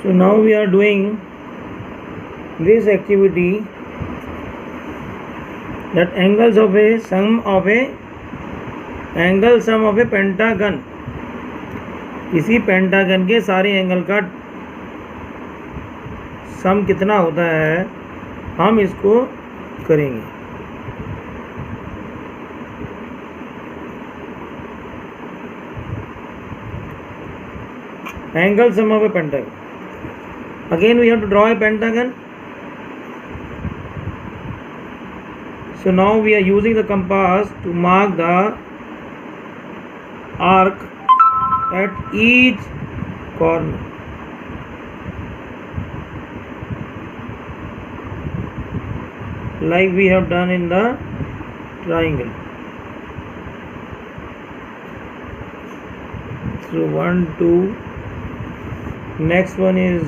So now we are doing this activity, that angles of a sum of a pentagon. किसी pentagon के सारे angle का सम कितना होता है, हम इसको करेंगे. Angle sum of a pentagon. Again we have to draw a pentagon. So now we are using the compass to mark the arc at each corner. Like we have done in the triangle. So 1, 2. Next one is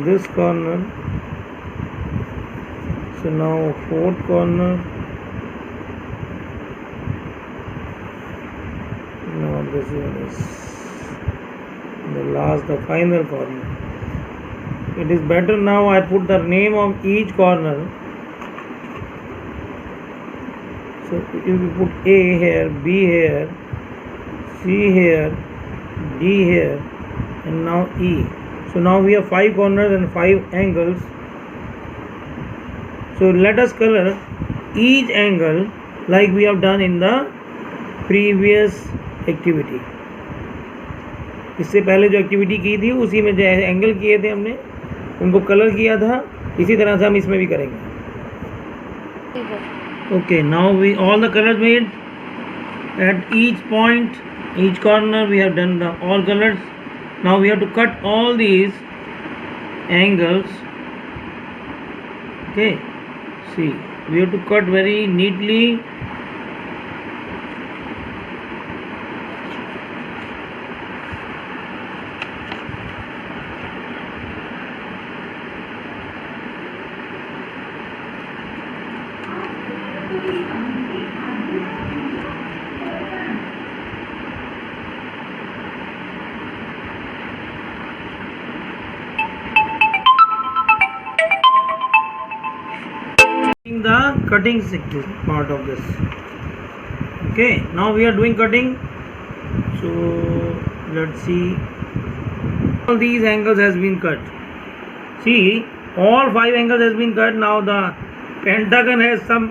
this corner. So now fourth corner. Now this one is the final corner. It is better now I put the name of each corner. So if you put A here, B here, C here, D here, and now E. So now we have 5 corners and 5 angles. So let us color each angle like we have done in the previous activity. इससे पहले जो activity की थी उसी में जो angle किए थे हमने, उनको कलर किया था, इसी तरह से हम इसमें भी करेंगे. Okay, now we all the colors made at each point, each corner we have done the all colors. Now we have to cut all these angles. Okay, see, we have to cut very neatly. The cutting part of this. Okay, now we are doing cutting. So let's see, all these angles has been cut. See, all 5 angles has been cut. Now the pentagon has some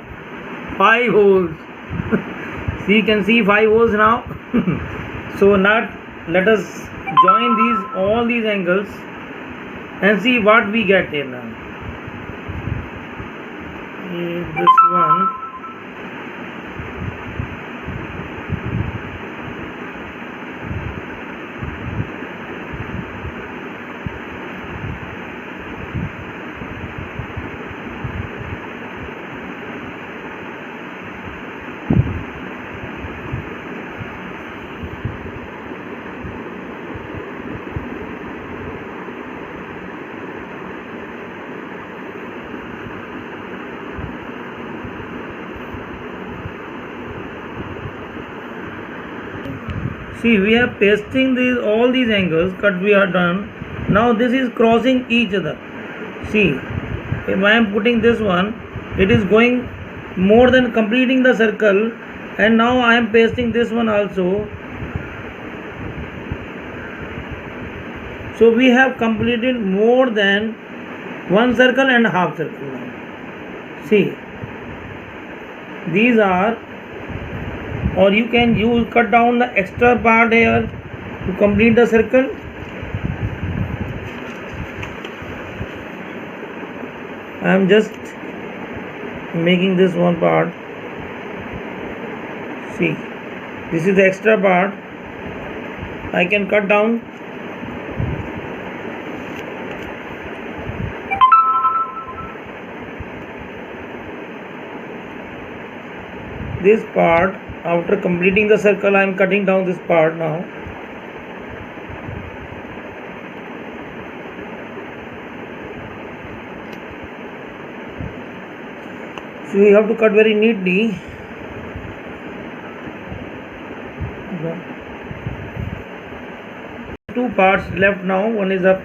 5 holes. See, you can see 5 holes now. So now let us join all these angles and see what we get here now. This one, see, we are pasting all these angles cut we are done. Now this is crossing each other. See, if I am putting this one, it is going more than completing the circle, and now I am pasting this one also. So we have completed more than one circle and a half circle now. See, these are, or you can cut down the extra part here to complete the circle. I am just making this one part. See, this is the extra part. I can cut down. This part, after completing the circle, I am cutting down this part now. So you have to cut very neatly. Two parts left now. One is a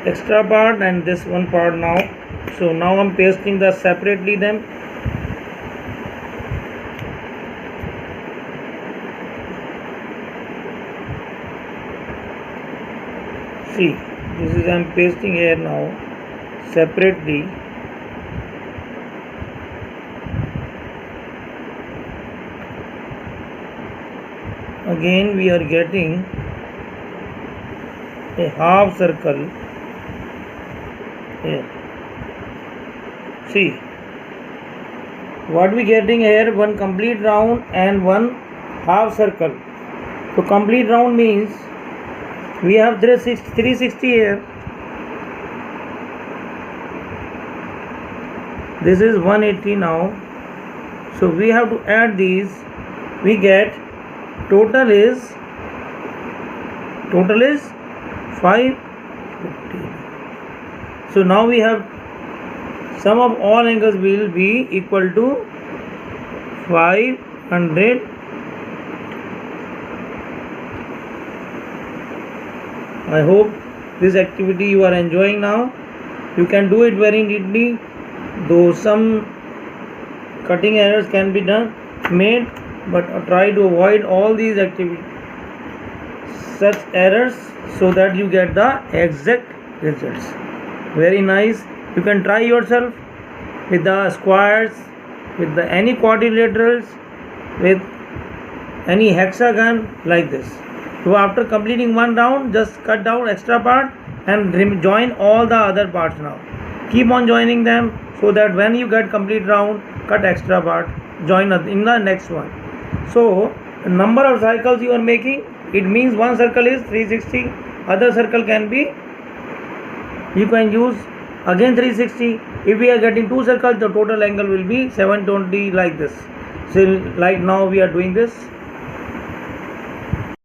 extra part and this one part now. So now I'm pasting the separately them. See, this is I'm pasting here now separately. Again we are getting a half circle here. See what we getting here, one complete round and one half circle. So complete round means we have 360 here. This is 180 now. So we have to add these. We get total is 550. So now we have sum of all angles will be equal to 500. I hope this activity you are enjoying now. You can do it very neatly, though some cutting errors can be made, but try to avoid all these such errors so that you get the exact results. Very nice. You can try yourself with the squares, with any quadrilaterals, with any hexagon like this. So after completing one round, just cut down extra part and join all the other parts now. Keep on joining them so that when you get complete round, cut extra part, join in the next one. So the number of cycles you are making, it means one circle is 360, other circle can be, you can use again 360. If we are getting two circles, the total angle will be 720 like this. So like now we are doing this.